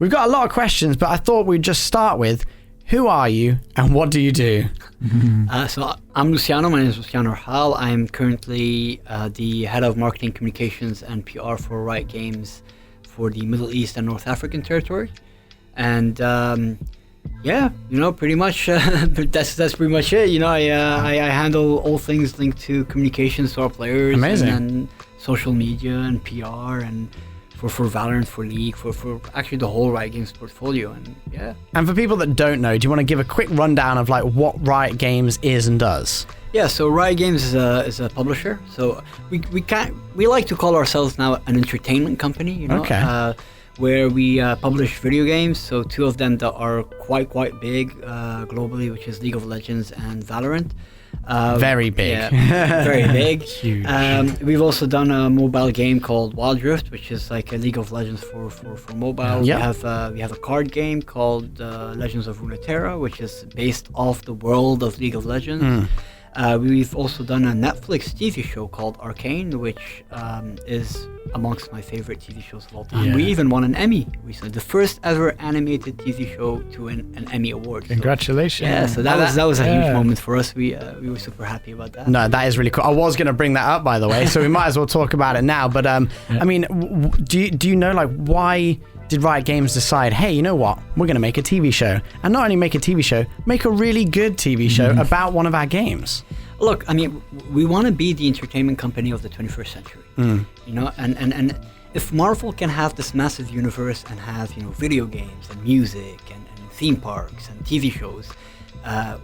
We've got a lot of questions, but I thought we'd just start with, who are you and what do you do? So I'm Luciano. My name is Luciano Hal. I'm currently the head of marketing, communications, and PR for RIOT Games for the Middle East and North African territory. And pretty much that's pretty much it. I handle all things linked to communications to our players. Amazing. And social media and PR and for Valorant, for League, for actually the whole RIOT Games portfolio. And yeah. And for people that don't know, do you want to give a quick rundown of like what RIOT Games is and does? Yeah, so RIOT Games is a publisher. So we like to call ourselves now an entertainment company. Okay. Where we publish video games. So two of them that are quite big globally, which is League of Legends and Valorant. Very big. Yeah, very big. Huge. We've also done a mobile game called Wild Rift, which is like a League of Legends for mobile. Yeah. We have a card game called Legends of Runeterra, which is based off the world of League of Legends. We've also done a Netflix TV show called Arcane, which is amongst my favorite TV shows of all time. Yeah. We even won an Emmy recently, the first ever animated TV show to win an Emmy award. Congratulations. Yeah, so that was a huge moment for us. We were super happy about that. No, that is really cool. I was going to bring that up, by the way, so we might as well talk about it now. But I mean, do you know like why did RIOT Games decide, hey, you know what, we're going to make a TV show, and not only make a TV show, make a really good TV show about one of our games? Look, I mean, we want to be the entertainment company of the 21st century. And if Marvel can have this massive universe and have video games and music and theme parks and TV shows,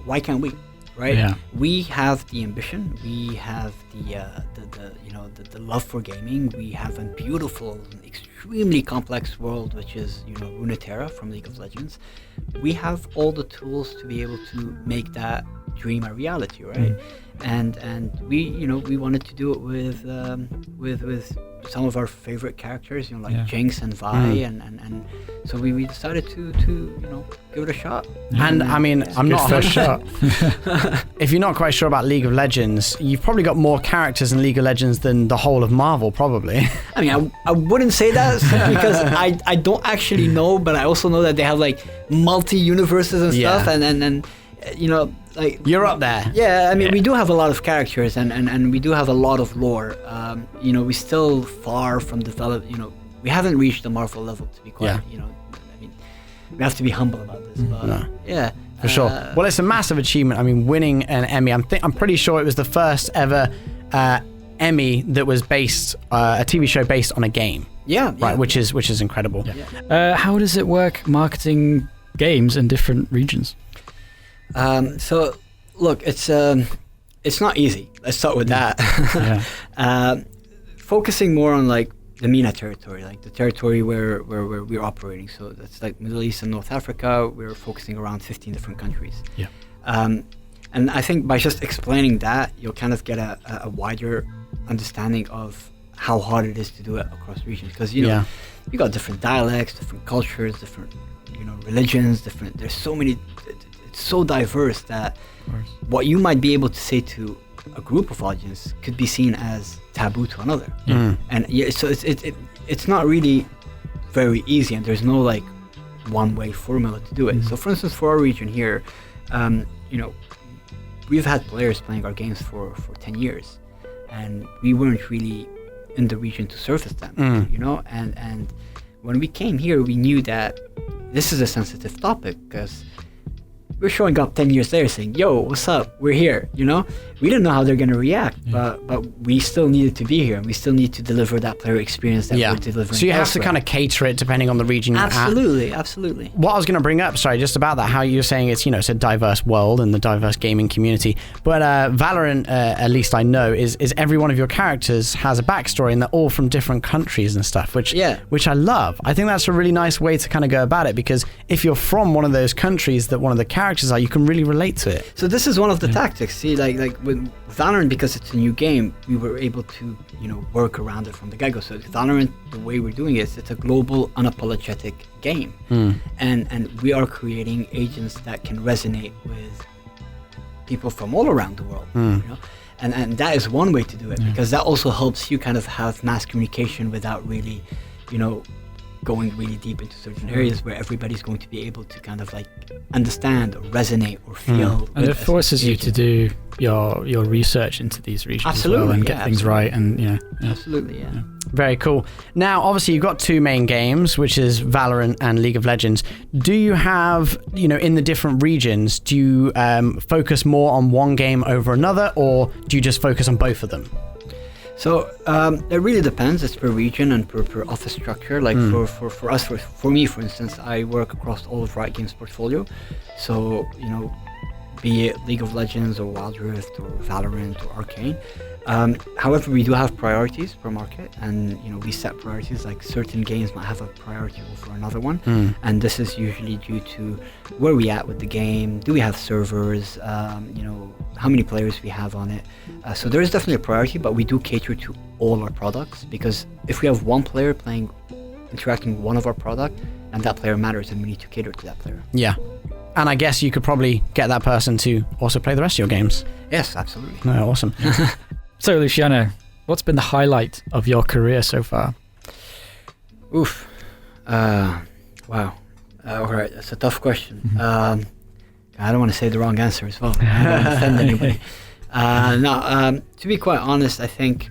why can't we? Right? Yeah. We have the ambition. We have the love for gaming. We have a beautiful, extremely complex world, which is Runeterra from League of Legends. We have all the tools to be able to make that dream a reality, right? And we wanted to do it with some of our favorite characters, like Jinx and Vi, and so we decided to give it a shot. And I mean, I'm not first shot. If you're not quite sure about League of Legends, you've probably got more characters in League of Legends than the whole of Marvel, probably. I mean, I wouldn't say that because I don't actually know, but I also know that they have like multi-universes and stuff, and like You're up there. Yeah, I mean, we do have a lot of characters and we do have a lot of lore. We still far from develop. We haven't reached the Marvel level, to be quite. I mean, we have to be humble about this. But yeah, for sure. Well, it's a massive achievement. I mean, winning an Emmy. I'm pretty sure it was the first ever Emmy that was based a TV show based on a game. Yeah. Right, which is incredible. Yeah. How does it work marketing games in different regions? So, look, it's not easy. Let's start with that. Focusing more on like the MENA territory, like the territory where we're operating. So that's like Middle East and North Africa. We're focusing around 15 different countries. Yeah. And I think by just explaining that, you'll kind of get a wider understanding of how hard it is to do it across regions. Because you got different dialects, different cultures, different religions, there's so many. It's so diverse that what you might be able to say to a group of audience could be seen as taboo to another. And so it's not really very easy, and there's no like one way formula to do it. So for instance, for our region here, we've had players playing our games for 10 years, and we weren't really in the region to service them. And when we came here, we knew that this is a sensitive topic because we're showing up 10 years later saying, yo, what's up? We're here, We didn't know how they're going to react, but we still needed to be here, and we still need to deliver that player experience that we're delivering. So you have elsewhere. to kind of cater it depending on the region you're at. Absolutely. What I was going to bring up, just about that, how you're saying it's, it's a diverse world and the diverse gaming community. But Valorant, at least I know, is every one of your characters has a backstory, and they're all from different countries and stuff, which I love. I think that's a really nice way to kind of go about it, because if you're from one of those countries that one of the characters are, you can really relate to it. So this is one of the tactics. See, like with Valorant, because it's a new game, we were able to work around it from the get-go. So Valorant, the way we're doing it, it's a global, unapologetic game, and we are creating agents that can resonate with people from all around the world. And that is one way to do it, because that also helps you kind of have mass communication without really going really deep into certain areas where everybody's going to be able to kind of like understand or resonate or feel. And it forces you to do your research into these regions absolutely, as well and get things right. And absolutely, yeah. Very cool. Now, obviously, you've got two main games, which is Valorant and League of Legends. Do you have, in the different regions, do you focus more on one game over another, or do you just focus on both of them? So it really depends. It's per region and per office structure. Like for us, for me, for instance, I work across all of RIOT Games portfolio. So be it League of Legends or Wild Rift or Valorant or Arcane. However, we do have priorities per market, and we set priorities. Like certain games might have a priority over another one, and this is usually due to where we at with the game. Do we have servers? How many players we have on it? So there is definitely a priority, but we do cater to all our products, because if we have one player interacting with one of our product, and that player matters, and we need to cater to that player. Yeah. And I guess you could probably get that person to also play the rest of your games. Yes, absolutely. No, awesome. So, Luciano, what's been the highlight of your career so far? Oof. Wow. All right, that's a tough question. I don't want to say the wrong answer as well. I don't want to offend anybody. To be quite honest, I think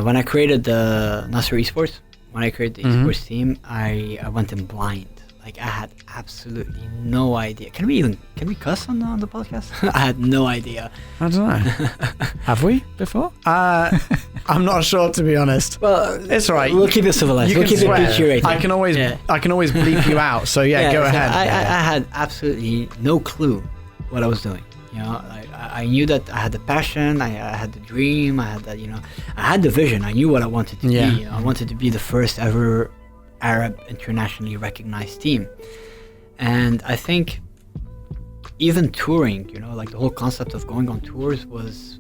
when I created the Nasser Esports, when I created the esports team, I went in blind. Like, I had absolutely no idea. Can we cuss on the podcast? I had no idea. I don't know. Have we before? I'm not sure, to be honest. Well, it's all right. We'll keep it civilized. We'll keep it PG-rated. I can always bleep you out. So go ahead. I had absolutely no clue what I was doing. I knew that I had the passion. I had the dream. I had that. I had the vision. I knew what I wanted to be. I wanted to be the first ever Arab internationally recognized team. And I think even touring, like the whole concept of going on tours was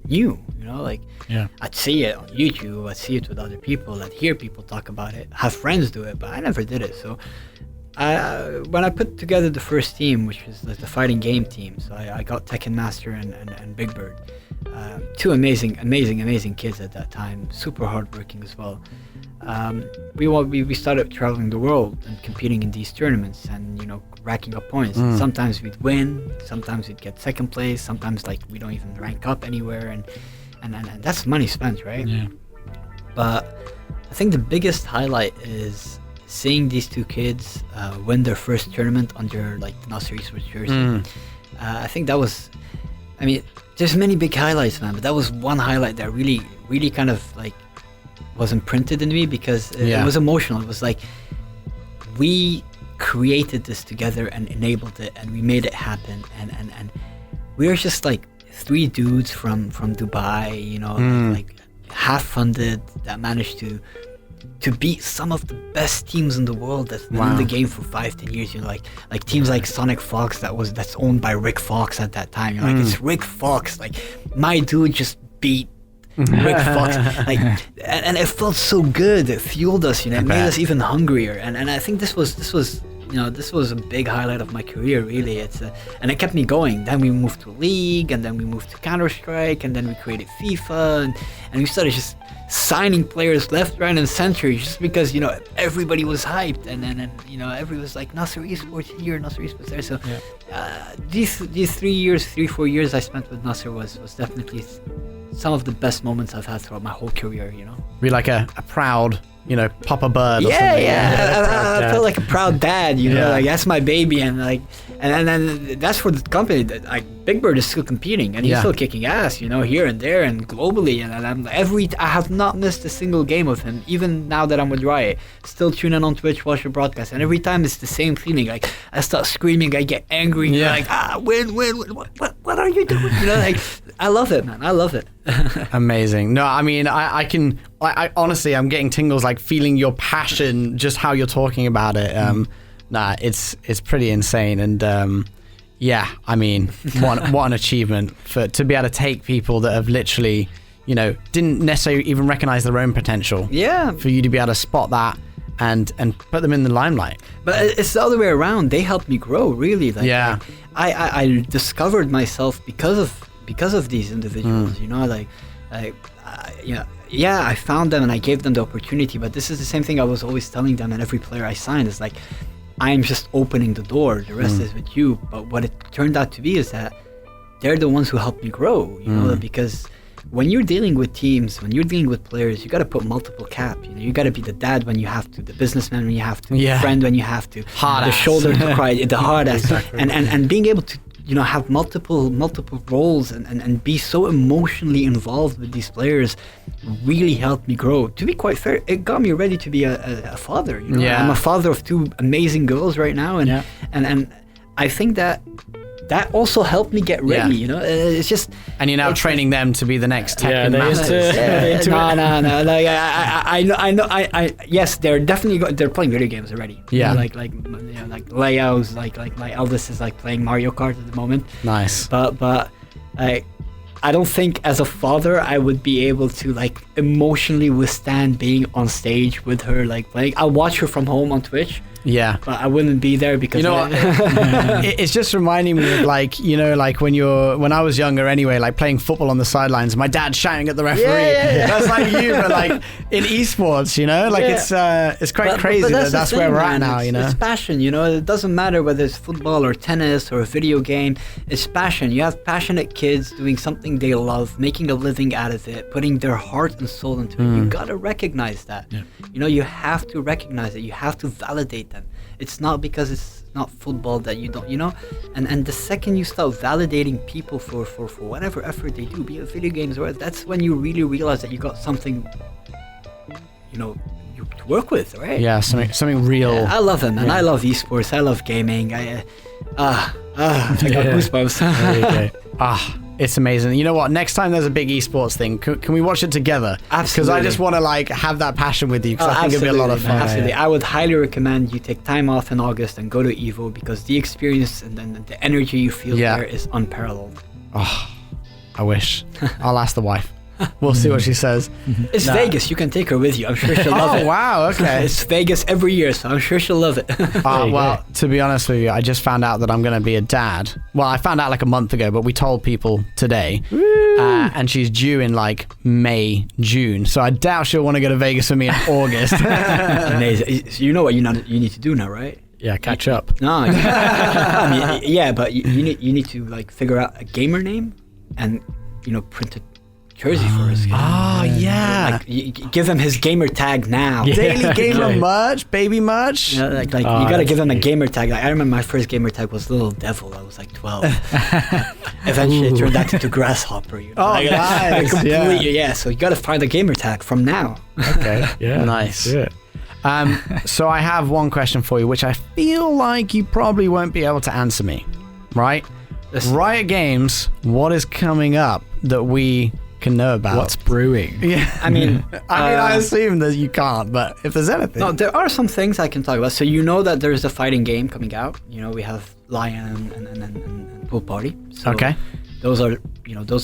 new, I'd see it on YouTube, I'd see it with other people, I'd hear people talk about it, have friends do it, but I never did it. So when I put together the first team, which was the fighting game team, so I got Tekken Master and Big Bird, two amazing kids at that time, super hardworking as well. We started traveling the world and competing in these tournaments and racking up points. Sometimes we'd win, sometimes we'd get second place, sometimes like we don't even rank up anywhere, and that's money spent, right? Yeah. But I think the biggest highlight is seeing these two kids win their first tournament under like the Nasser Esports jersey. I think that was, there's many big highlights, man, but that was one highlight that really kind of like was imprinted in me, because it was emotional. It was like we created this together and enabled it, and we made it happen, and we were just like three dudes from Dubai, like half funded, that managed to beat some of the best teams in the world that's been in the game for 5-10 years. Like teams like Sonic Fox that's owned by Rick Fox at that time. Like it's Rick Fox. Like my dude just beat Rick Fox, and it felt so good. It fueled us, it made us even hungrier. And I think this was a big highlight of my career, really. And it kept me going. Then we moved to League, and then we moved to Counter-Strike, and then we created FIFA, and we started just signing players left, right, and center, just because everybody was hyped, and everybody was like Nasser Esports here, Nasser Esports there. So these 3-4 years I spent with Nasser was definitely some of the best moments I've had throughout my whole career. Be like a proud Papa Bird or something. I felt like a proud dad, like that's my baby, and then that's for the company. That like Big Bird is still competing, and he's still kicking ass, here and there and globally, and I have not missed a single game of him, even now that I'm with Riot. Still tune in on Twitch, watch the broadcast, and every time it's the same feeling. Like I start screaming, I get angry, like win, what are you doing? Like I love it, man. I love it. Amazing. No, I honestly, I'm getting tingles, like feeling your passion, just how you're talking about it. It's pretty insane. And what an achievement to be able to take people that have literally, didn't necessarily even recognize their own potential. Yeah. For you to be able to spot that and put them in the limelight. But it's the other way around. They helped me grow, really. I discovered myself because of these individuals. yeah, I found them and I gave them the opportunity. But this is the same thing I was always telling them, and every player I signed is like, I'm just opening the door. The rest is with you. But what it turned out to be is that they're the ones who helped me grow. You know, because when you're dealing with teams, when you're dealing with players, you got to put multiple cap. You know, you got to be the dad when you have to, the businessman when you have to, the friend when you have to, the shoulder to cry, the hard ass, and being able to, you know, have multiple roles and be so emotionally involved with these players really helped me grow. To be quite fair, it got me ready to be a father. You know? I'm a father of 2 amazing girls right now, and I think that also helped me get ready. You know, it's just. And you're now training them to be the next tech No. Like I know. Yes, they're definitely they're playing video games already. Yeah. You know, like Leo's like my eldest is like playing Mario Kart at the moment. Nice. But I don't think as a father I would be able to like emotionally withstand being on stage with her like playing. I'll watch her from home on Twitch. Yeah, but I wouldn't be there because you know what? It's just reminding me of like, you know, like when I was younger anyway, like playing football on the sidelines, my dad shouting at the referee. That's like you, but like in esports, you know, like it's quite crazy. But that's where we're at now, you know. It's passion, you know. It doesn't matter whether it's football or tennis or a video game. It's passion. You have passionate kids doing something they love, making a living out of it, putting their heart and soul into it. You gotta recognize that. Yeah. You know, you have to recognize it. You have to validate them. It's not because it's not football that you don't, you know, and the second you start validating people for whatever effort they do, be it video games or that's when you really realize that you got something, you know, to work with, right? Yeah, something real. Yeah, I love it, man. I love esports. I love gaming. I got goosebumps. There you go. It's amazing. You know what? Next time there's a big esports thing, can we watch it together? Absolutely. Because I just want to like have that passion with you. Because I think it'd be a lot of fun. Absolutely. I would highly recommend you take time off in August and go to Evo because the experience and then the energy you feel there is unparalleled. Oh, I wish. I'll ask the wife. We'll see what she says. It's Vegas. You can take her with you. I'm sure she'll love it. Oh, wow. Okay. It's Vegas every year, so I'm sure she'll love it. Well, to be honest with you, I just found out that I'm going to be a dad. Well, I found out like a month ago, but we told people today. And she's due in like May, June. So I doubt she'll want to go to Vegas with me in August. Amazing. You know what you need to do now, right? Yeah, catch up. No. I mean, but you need to like figure out a gamer name and, you know, print it. Jersey for us. Yeah. Like, give him his gamer tag now. Daily gamer merch, baby merch. You know, like you gotta give him a gamer tag. Like, I remember my first gamer tag was Little Devil. I was like 12. Eventually, it turned out into Grasshopper. You know? Nice. Completely, so you gotta find a gamer tag from now. Okay. Nice. So I have one question for you, which I feel like you probably won't be able to answer me. Right? Riot Games. What is coming up that we can know about? What's brewing? Yeah, I mean, I assume that you can't, but if there's anything, no, there are some things I can talk about. So you know that there's a fighting game coming out. You know, we have Lion and Pool Party. So okay, those are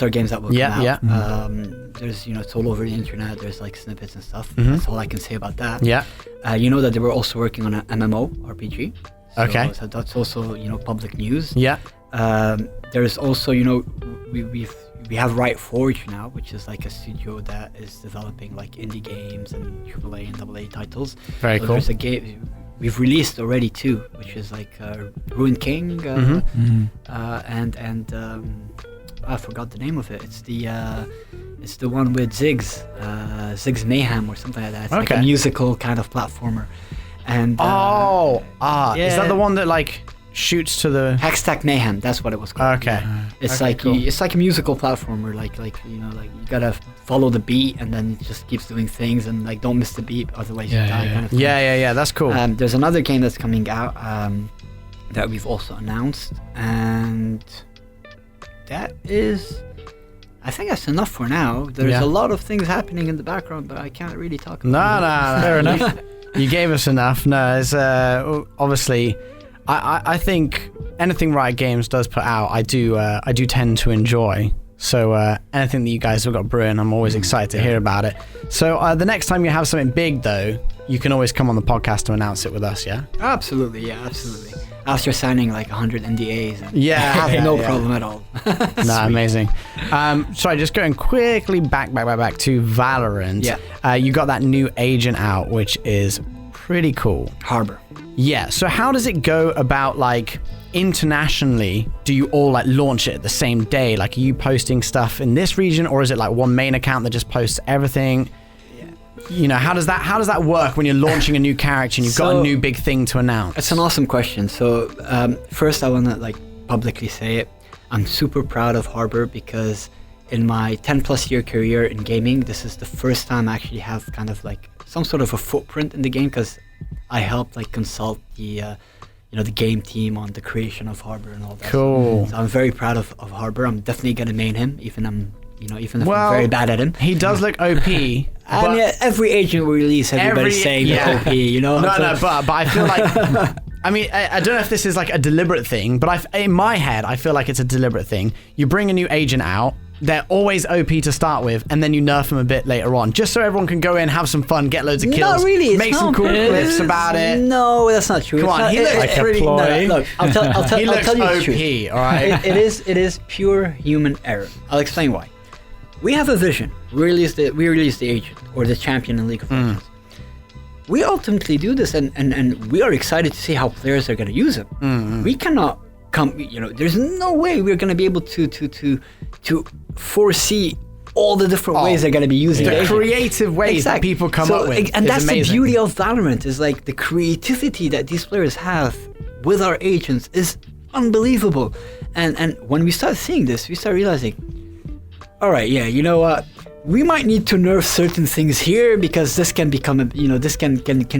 games that will come out. Yeah. There's it's all over the internet. There's like snippets and stuff. That's all I can say about that. Yeah. You know that they were also working on an MMO RPG. So, okay. So that's also public news. Yeah. There's also we have Riot Forge now, which is like a studio that is developing like indie games and AAA and AA titles. Very cool. There's a game we've released already too, which is like Ruined King, and I forgot the name of it. It's the one with Ziggs Mayhem or something like that. It's like a musical kind of platformer. And is that the one that like shoots to the Hextech Mayhem? That's what it was called. Okay. It's like cool. It's like a musical platformer. Like you gotta follow the beat and then it just keeps doing things and like don't miss the beat, otherwise you die. Kind of thing. Yeah. That's cool. There's another game that's coming out that we've also announced, and that is. I think that's enough for now. There's a lot of things happening in the background, but I can't really talk about No. Fair enough. You gave us enough. No, it's obviously. I think anything Riot Games does put out, I do tend to enjoy. So anything that you guys have got brewing, I'm always excited to hear about it. So the next time you have something big, though, you can always come on the podcast to announce it with us, yeah? Absolutely, yeah, absolutely. After signing like 100 NDAs. And Yeah, I have yeah, no yeah. problem at all. No, amazing. Sorry, just going quickly back to Valorant. Yeah. You got that new agent out, which is pretty cool. Harbor. Yeah. So how does it go about like internationally? Do you all like launch it at the same day? Like, are you posting stuff in this region, or is it like one main account that just posts everything? You know, how does that work when you're launching a new character and you've got a new big thing to announce? It's an awesome question. So first I want to like publicly say it. I'm super proud of Harbor because in my 10 plus year career in gaming, this is the first time I actually have kind of like some sort of a footprint in the game, because I helped like consult the the game team on the creation of Harbor and all that. Cool. So I'm very proud of Harbor. I'm definitely gonna main him, even if I'm very bad at him. He does look OP. And yeah, every agent we release, everybody's saying they're OP, you know? No, but I feel like, I mean, I don't know if this is like a deliberate thing, but in my head, I feel like it's a deliberate thing. You bring a new agent out, they're always OP to start with, and then you nerf them a bit later on, just so everyone can go in, have some fun, get loads of kills, Not really, make some cool clips about it. No, that's not true. Come on, he looks like a ploy. No, look, I'll tell He looks you the OP, truth. all right? It is pure human error. I'll explain why. We have a vision. We release the agent or the champion in League of Legends. We ultimately do this, and we are excited to see how players are going to use it. We cannot come. There's no way we're going to be able to foresee all the different ways they're going to be using the the agent. creative ways that people come up with. And that's amazing. the beauty of Valorant, is like the creativity that these players have with our agents is unbelievable. And when we start seeing this, we start realizing, all right, yeah, you know what? We might need to nerf certain things here because this can become, this can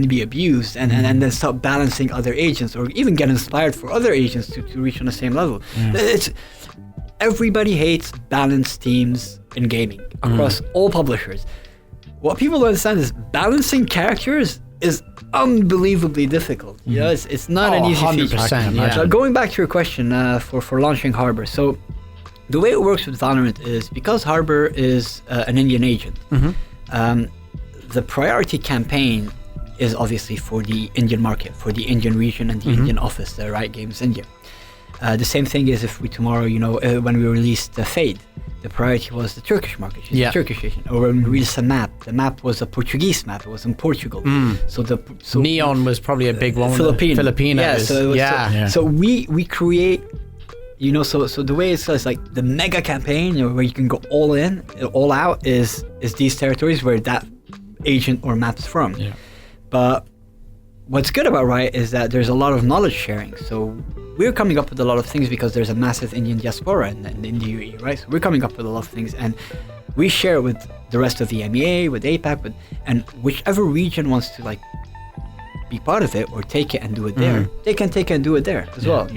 be abused, and then start balancing other agents, or even get inspired for other agents to reach on the same level. Everybody hates balanced teams in gaming across all publishers. What people don't understand is balancing characters is unbelievably difficult. It's not an easy feat. 100%, yeah. So going back to your question for launching Harbor, so the way it works with Valorant is because Harbor is an Indian agent, the priority campaign is obviously for the Indian market, for the Indian region and the Indian office, the RIOT Games India. The same thing is if we tomorrow, when we released Fade, the priority was the Turkish market, the Turkish agent. Or when we released a map, the map was a Portuguese map, it was in Portugal. So Neon was probably a big one. Filipinos. So we create. So the way it's like the mega campaign, where you can go all in, all out, is these territories where that agent or map's from. Yeah. But what's good about Riot is that there's a lot of knowledge sharing. So we're coming up with a lot of things because there's a massive Indian diaspora in the UAE, right? So we're coming up with a lot of things, and we share it with the rest of the MEA, with APAC, and whichever region wants to like be part of it or take it and do it there, they can take it and do it there as well,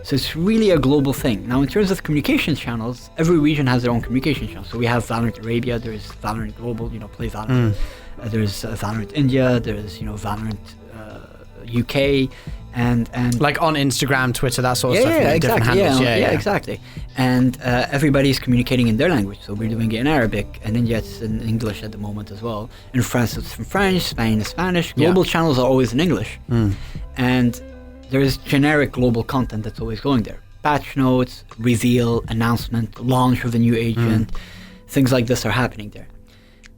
So it's really a global thing. Now, in terms of communication channels, every region has their own communication channel. So we have Valorant Arabia, there's Valorant Global, Play Valorant. There's Valorant India, there's, Valorant UK, and like on Instagram, Twitter, that sort of stuff. Exactly. Different handles. Yeah, exactly. And everybody's communicating in their language. So we're doing it in Arabic, and India it's in English at the moment as well. In France it's in French, Spain is Spanish. Global channels are always in English. And there's generic global content that's always going there. Patch notes, reveal, announcement, launch of a new agent, things like this are happening there.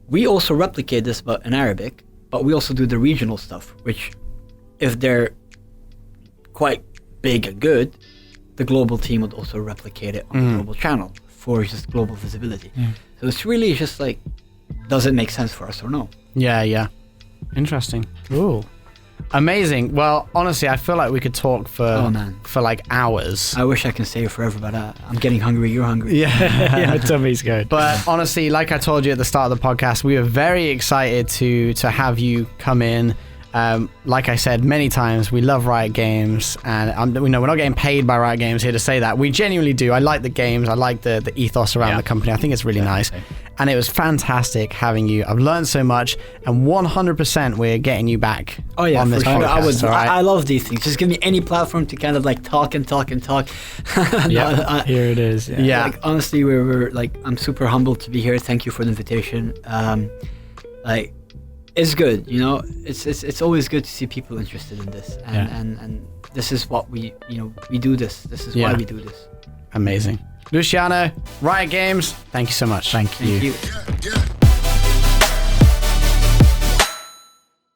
We also replicate this but in Arabic, but we also do the regional stuff, which if they're quite big and good, the global team would also replicate it on the global channel for just global visibility. So it's really just like, does it make sense for us or no? Yeah. Interesting. Cool. Amazing. Well, honestly, I feel like we could talk for like hours. I wish I could stay forever, but I'm getting hungry. You're hungry. Yeah, my tummy's good. But honestly, like I told you at the start of the podcast, we were very excited to have you come in. Like I said many times, we love Riot Games, and we're not getting paid by Riot Games here to say that. We genuinely do. I like the games. I like the ethos around the company. I think it's really nice. and it was fantastic having you. I've learned so much, and 100% we're getting you back on this podcast. I love these things. Just give me any platform to kind of like talk and talk and talk. Yeah, here it is. Yeah. Like, honestly, we're like, I'm super humbled to be here. Thank you for the invitation. Like, it's good, you know. It's always good to see people interested in this, and this is what we do this. This is why we do this. Amazing. Luciano, Riot Games, thank you so much. Thank you. Thank you.